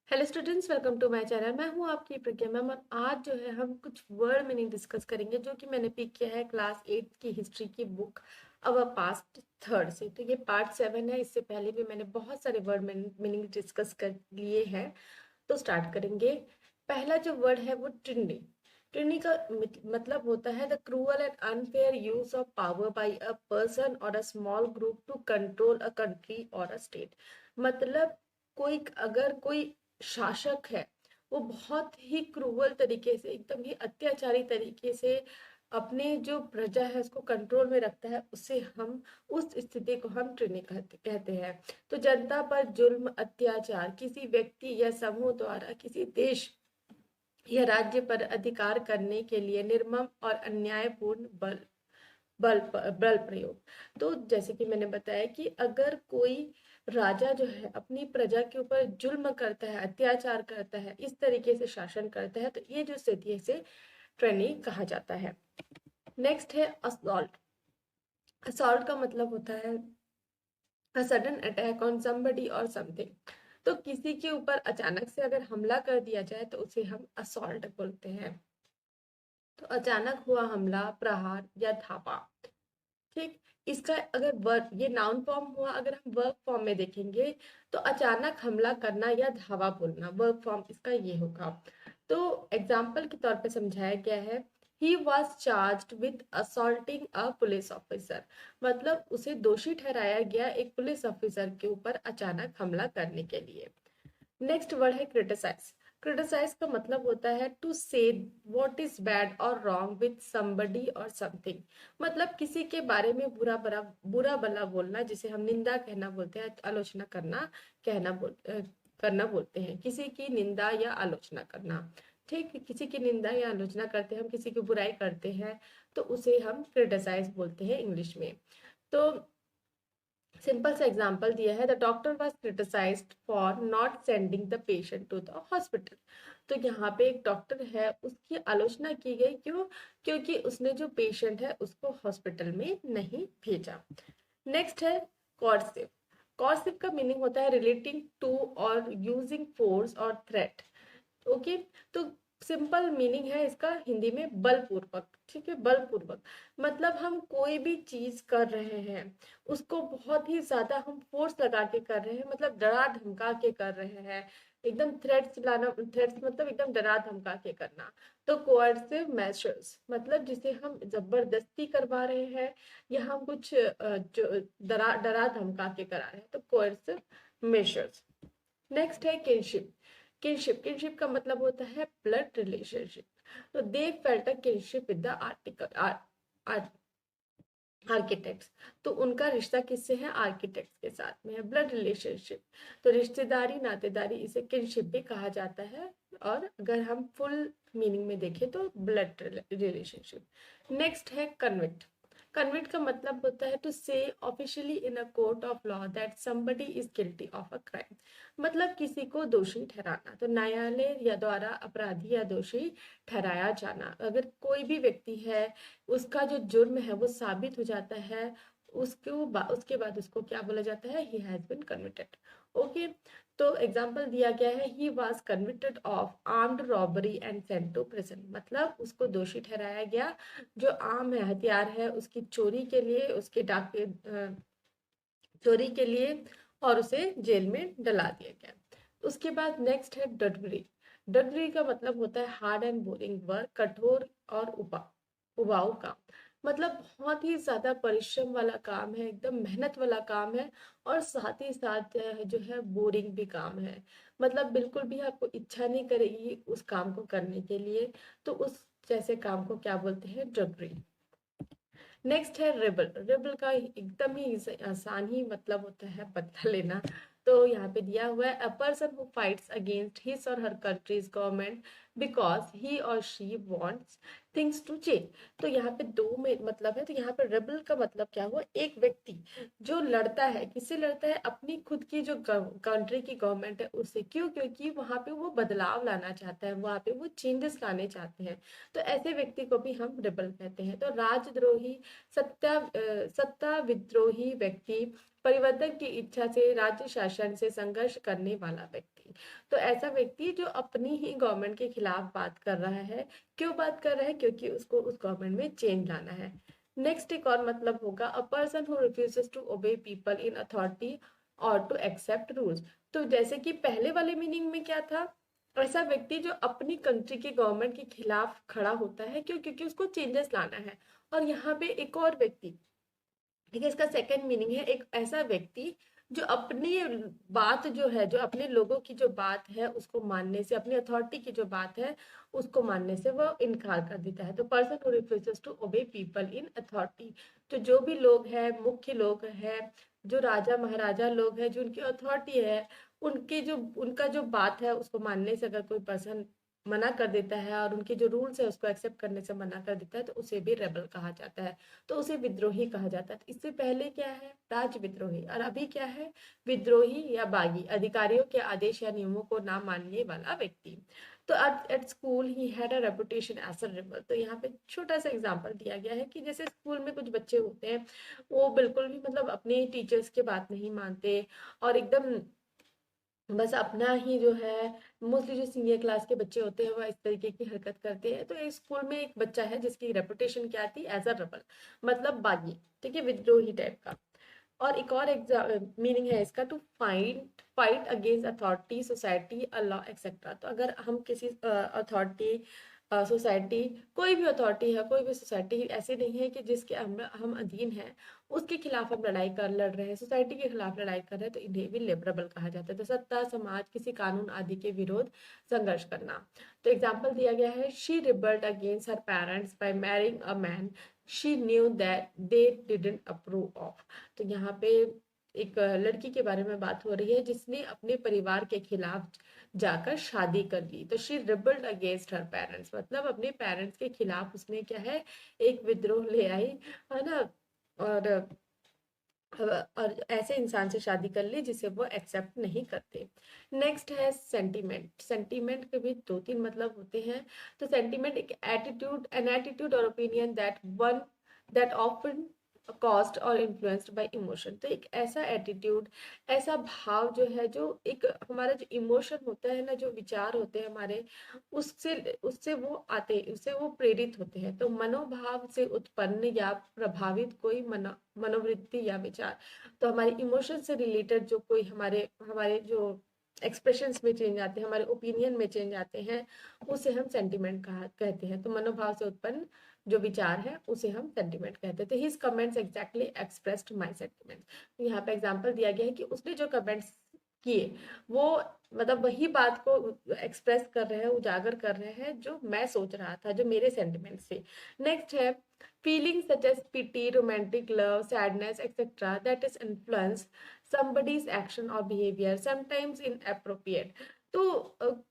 Hello students, welcome to my channel. मैं हूं आपकी प्रज्ञा मैम और आज जो है हम कुछ वर्ड मीनिंग डिस्कस करेंगे जो कि मैंने पिक किया है क्लास 8 की हिस्ट्री की बुक अवर पास्ट थर्ड से। तो ये पार्ट 7 है। इससे पहले भी मैंने बहुत सारे वर्ड मीनिंग डिस्कस कर लिए हैं। तो स्टार्ट करेंगे। पहला जो वर्ड है वो ट्रिनी। ट्रिनी का मतलब होता है the cruel and unfair use of power by a person और a small group to control a country और अ स्टेट। मतलब कोई शासक है, वो बहुत ही क्रूअल तरीके से, एकदम ही अत्याचारी तरीके से अपने जो प्रजा है उसको कंट्रोल में रखता है, उससे हम उस स्थिति को हम ट्रिनी कहते हैं। तो जनता पर जुल्म, अत्याचार, किसी व्यक्ति या समूह द्वारा किसी देश या राज्य पर अधिकार करने के लिए निर्मम और अन्यायपूर्ण बल प्रयोग। तो जैसे कि मैंने बताया कि अगर कोई राजा जो है अपनी प्रजा के ऊपर जुल्म करता है, अत्याचार करता है, इस तरीके से शासन करता है, तो ये जो स्थिति है इसे ट्रेनी कहा जाता है। नेक्स्ट है असॉल्ट। असॉल्ट का मतलब होता है a sudden attack on somebody or something। तो किसी के ऊपर अचानक से अगर हमला कर दिया जाए तो उसे हम असॉल्ट बोलते हैं। तो अचानक हुआ हमला, प्रहार या धावा। ठीक। इसका अगर वर्ब, ये नाउन फॉर्म हुआ, अगर हम वर्ब फॉर्म में देखेंगे तो अचानक हमला करना या धावा बोलना, वर्ब फॉर्म इसका ये होगा। तो एग्जाम्पल के तौर पे समझाया गया है, he was charged with assaulting a police officer. मतलब उसे दोषी ठहराया गया एक पुलिस ऑफिसर के ऊपर अचानक हमला करने के लिए। नेक्स्ट वर्ड है क्रिटिसाइज। क्रिटिसाइज का मतलब होता है टू से व्हाट इज बैड और रॉन्ग विद समबडी और समथिंग। मतलब किसी के बारे में बुरा भला बोलना, जिसे हम निंदा कहना बोलते हैं, आलोचना करना, करना बोलते हैं, किसी की निंदा या आलोचना करना। ठीक, किसी की निंदा या आलोचना करते हैं, हम किसी की बुराई करते हैं तो उसे हम क्रिटिसाइज बोलते हैं इंग्लिश में। तो सिंपल सा एग्जांपल दिया है, the doctor was criticised for not sending the patient to the hospital. तो यहाँ पे एक डॉक्टर है, उसकी आलोचना की गई, क्यों? क्योंकि उसने जो पेशेंट है उसको हॉस्पिटल में नहीं भेजा। नेक्स्ट है कॉर्सिव। कॉर्सिव का मीनिंग होता है रिलेटिंग टू और यूजिंग फोर्स और थ्रेट। ओके। तो सिंपल मीनिंग है इसका हिंदी में बलपूर्वक। ठीक है, बलपूर्वक मतलब हम कोई भी चीज कर रहे हैं उसको बहुत ही ज्यादा हम फोर्स लगा के कर रहे हैं, मतलब डरा धमका के कर रहे हैं, एकदम थ्रेट्स लाना। थ्रेट्स मतलब एकदम डरा धमका के करना। तो कोअर्सिव मेजर्स मतलब जिसे हम जबरदस्ती करवा रहे हैं या हम कुछ जो डरा डरा धमका के करा रहे हैं, तो कोअर्सिव मेजर्स। नेक्स्ट है किनशिप। किनशिप का मतलब होता है ब्लड रिलेशनशिप। तो they felt a kinship with the architects. तो उनका रिश्ता किससे है? आर्किटेक्ट्स के साथ में है, ब्लड रिलेशनशिप। तो रिश्तेदारी, नातेदारी, इसे किनशिप भी कहा जाता है। और अगर हम फुल मीनिंग में देखें तो ब्लड रिलेशनशिप। नेक्स्ट है कन्विक्ट। कन्विक्ट का मतलब होता है टू से officially in a court of law that somebody is guilty of a crime. मतलब किसी को दोषी ठहराना, तो न्यायालय या द्वारा अपराधी या दोषी ठहराया जाना। अगर कोई भी व्यक्ति है, उसका जो जुर्म है वो साबित हो जाता है, उसके बाद उसको क्या बोला जाता है? He has been convicted. Okay. तो एग्जाम्पल दिया गया है, he was convicted of armed robbery and sent to prison. मतलब उसको दोषी ठहराया गया, जो आम है, हथियार है, उसकी चोरी के लिए, उसके चोरी के लिए, और उसे जेल में डला दिया गया। उसके बाद नेक्स्ट है डडगरी। डडगरी का मतलब होता है हार्ड एंड बोरिंग वर्क, कठोर और उबाऊ काम। मतलब बहुत ही ज्यादा परिश्रम वाला काम है, एकदम मेहनत वाला काम है, और साथ ही साथ जो है बोरिंग भी काम है। मतलब बिल्कुल भी आपको इच्छा नहीं करेगी उस काम को करने के लिए, तो उस जैसे काम को क्या बोलते हैं? डडगरी। नेक्स्ट है रेबल। रेबल का एकदम ही आसान ही मतलब होता है बदला लेना। तो यहाँ पे दिया हुआ है, a person who fights against his और her country's government because he और she wants things to change. तो यहाँ पे दो में मतलब है, तो यहाँ पे रेबल का मतलब क्या हुआ, एक व्यक्ति जो लड़ता है, किससे लड़ता है, अपनी खुद की जो कंट्री की गवर्नमेंट है उससे। क्यों? क्योंकि वहां पे वो बदलाव लाना चाहता है, वहां पे वो चेंजेस लाने चाहते हैं। तो ऐसे व्यक्ति को भी हम रेबल कहते हैं। तो राजद्रोही, सत्ता विद्रोही व्यक्ति, परिवर्तन की इच्छा से राज्य शासन से संघर्ष करने वाला व्यक्ति। तो ऐसा व्यक्ति जो अपनी ही गवर्नमेंट के खिलाफ बात कर रहा है। क्यों बात कर रहा है? क्योंकि उसको उस गवर्नमेंट में चेंज लाना है। नेक्स्ट एक और मतलब होगा, a person who refuses to obey people in authority और टू एक्सेप्ट रूल्स। तो जैसे कि पहले वाले मीनिंग में क्या था, ऐसा व्यक्ति जो अपनी कंट्री की गवर्नमेंट के खिलाफ खड़ा होता है। क्यों? क्योंकि उसको चेंजेस लाना है। और यहाँ पे एक और व्यक्ति, ठीक है, इसका सेकंड मीनिंग है एक ऐसा व्यक्ति जो अपनी बात जो है, जो अपने लोगों की जो बात है उसको मानने से, अपनी अथॉरिटी की जो बात है उसको मानने से वो इनकार कर देता है। तो person who refuses to obey people in authority, तो जो भी लोग हैं, मुख्य लोग हैं, जो राजा महाराजा लोग हैं, जो उनकी अथॉरिटी है, उनकी जो उनका जो बात है उसको मानने से अगर कोई पर्सन मना कर देता है और उनके जो रूल्स है उसको एक्सेप्ट करने से मना कर देता है, तो उसे भी रेबल कहा जाता है। तो उसे विद्रोही कहा जाता है। तो इससे पहले क्या है, राज विद्रोही, और अभी क्या है, विद्रोही या बागी, अधिकारियों के आदेश या नियमों को ना मानने वाला व्यक्ति। तो at school he had a reputation as a rebel. तो यहाँ पे छोटा सा एग्जांपल दिया गया है कि जैसे स्कूल में कुछ बच्चे होते हैं, वो बिल्कुल भी मतलब अपने टीचर्स की बात नहीं मानते और एकदम बस अपना ही जो है, मोस्टली जो सीनियर क्लास के बच्चे होते हैं वो इस तरीके की हरकत करते हैं। तो एक स्कूल में एक बच्चा है जिसकी रेपुटेशन क्या थी, एज अ रबल, मतलब बागी, ठीक है, विद्रोही टाइप का। और एक और मीनिंग है इसका, to fight fight against authority, society, law etcetera. तो अगर हम किसी अथॉरिटी, सोसाइटी, कोई भी अथॉरिटी है, कोई भी सोसाइटी ऐसे नहीं है कि जिसके हम अधीन हैं, उसके खिलाफ हम लड़ रहे हैं, सोसाइटी के खिलाफ लड़ाई कर रहे हैं, तो इन्हें भी लिबरल कहा जाता है। तो सत्ता, समाज, किसी कानून आदि के विरोध संघर्ष करना। तो एग्जाम्पल दिया गया है, she rebelled against her parents by marrying a man she knew that they didn't approve of. तो यहाँ पे एक लड़की के बारे में बात हो रही है जिसने अपने परिवार के खिलाफ जाकर शादी कर ली। तो she rebelled against her parents, मतलब अपने पेरेंट्स के खिलाफ उसने क्या है, एक विद्रोह ले आई, है ना। और और ऐसे इंसान से शादी कर ली जिसे वो एक्सेप्ट नहीं करते। नेक्स्ट है सेंटीमेंट। सेंटीमेंट के भी दो तीन मतलब होते हैं। तो सेंटीमेंट एक एटीट्यूड, एन एटीट्यूड और ओपिनियन दैट ऑफन कॉज्ड और इन्फ्लुएंस्ड बाय इमोशन। तो एक ऐसा एटीट्यूड, ऐसा भाव जो है, जो एक हमारा जो इमोशन होता है ना, जो विचार होते हैं हमारे, उससे उससे वो आते, उससे वो प्रेरित होते हैं। तो मनोभाव से उत्पन्न या प्रभावित कोई मनोवृत्ति या विचार। तो हमारे इमोशन से रिलेटेड जो कोई हमारे हमारे जो एक्सप्रेशंस में चेंज आते हैं, हमारे ओपिनियन में चेंज आते हैं, उसे हम सेंटिमेंट कहा कहते हैं। तो मनोभाव से उत्पन्न जो विचार है उसे हम सेंटिमेंट कहते हैं। तो his comments exactly expressed my sentiments. यहाँ पे एग्जांपल दिया गया है कि उसने जो कमेंट्स किए वो मतलब वही बात को एक्सप्रेस कर रहे हैं, उजागर कर रहे हैं जो मैं सोच रहा था, जो मेरे सेंटिमेंट से। नेक्स्ट है feeling such as pity, romantic love, sadness etcetera that is influence somebody's action or behavior sometimes inappropriate। तो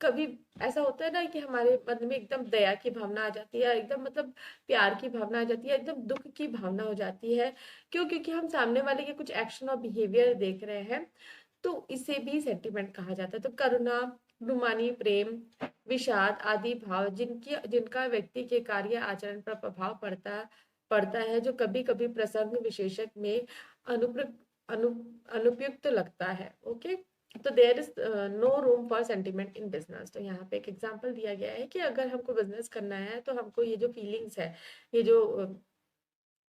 कभी ऐसा होता है ना कि हमारे मन में एकदम दया की भावना आ जाती है, एकदम मतलब प्यार की भावना आ जाती है, एकदम दुख की भावना हो जाती है। क्यों? क्योंकि हम सामने वाले के कुछ एक्शन और बिहेवियर देख रहे हैं। तो इसे भी सेंटिमेंट कहा जाता है। तो करुणा, रूमानी प्रेम, विषाद आदि भाव जिनका व्यक्ति के कार्य आचरण पर प्रभाव पड़ता है, जो कभी कभी प्रसंग विशेषक में अनु, अनुपयुक्त लगता है। ओके, तो there is no room for sentiment in business. तो यहाँ पे एक एग्जांपल दिया गया है कि अगर हमको बिजनेस करना है तो हमको ये जो फीलिंग्स है, ये जो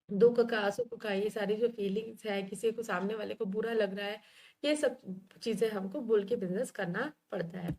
दुख का, सुख का, ये सारी जो फीलिंग्स है, किसी को सामने वाले को बुरा लग रहा है, ये सब चीजें हमको भूल के बिजनेस करना पड़ता है।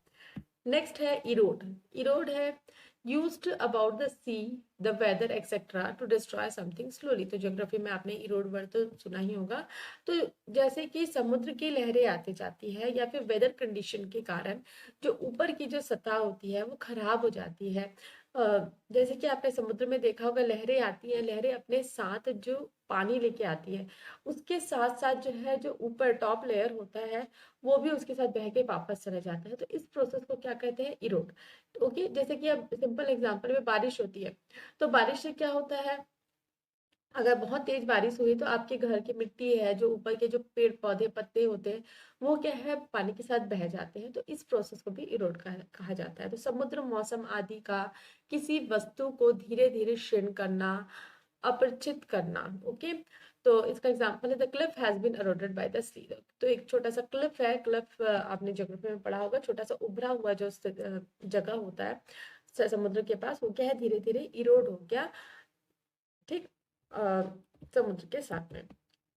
नेक्स्ट है इरोड। इरोड है used about the sea, the weather etcetera to destroy something slowly. तो ज्योग्राफी में आपने इरोड वर्ड तो सुना ही होगा। तो जैसे कि समुद्र की लहरें आती जाती है या फिर वेदर कंडीशन के कारण जो ऊपर की जो सतह होती है वो खराब हो जाती है, जैसे कि आपने समुद्र में देखा होगा, लहरें आती हैं, लहरें अपने साथ जो पानी लेके आती है, उसके साथ साथ जो है, जो ऊपर टॉप लेयर होता है, वो भी उसके साथ बह के वापस चला जाता है। तो इस प्रोसेस को क्या कहते हैं? इरोड। ओके, जैसे कि अब सिंपल एग्जांपल में बारिश होती है, तो बारिश से क्या होता है, अगर बहुत तेज बारिश हुई तो आपके घर की मिट्टी है, जो ऊपर के जो पेड़ पौधे पत्ते होते हैं, वो क्या है, पानी के साथ बह जाते हैं। तो इस प्रोसेस को भी इरोड कहा जाता है। तो समुद्र, मौसम आदि का किसी वस्तु को धीरे धीरे क्षीण करना, अपरिचित करना। ओके, तो इसका एग्जांपल है the cliff has been eroded by the sea. तो एक छोटा सा क्लिफ है, क्लिफ आपने ज्योग्राफी में पढ़ा होगा, छोटा सा उभरा हुआ जो जगह होता है समुद्र के पास, वो क्या है, धीरे धीरे इरोड हो गया, ठीक, समुद्र के साथ में।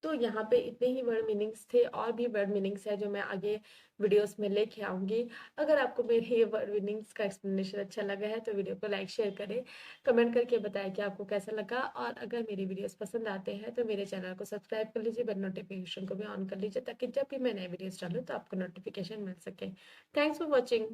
तो यहाँ पे इतने ही वर्ड मीनिंग्स थे, और भी वर्ड मीनिंग्स है जो मैं आगे वीडियोस में लेके आऊंगी। अगर आपको मेरे ये वर्ड मीनिंग्स का एक्सप्लेनेशन अच्छा लगा है तो वीडियो को लाइक शेयर करें, कमेंट करके बताएं कि आपको कैसा लगा। और अगर मेरी वीडियोस पसंद आते हैं तो मेरे चैनल को सब्सक्राइब कर लीजिए, बेल नोटिफिकेशन को भी ऑन कर लीजिए, ताकि जब भी मैं नए वीडियोस डालूँ तो आपको नोटिफिकेशन मिल सके। Thanks for watching.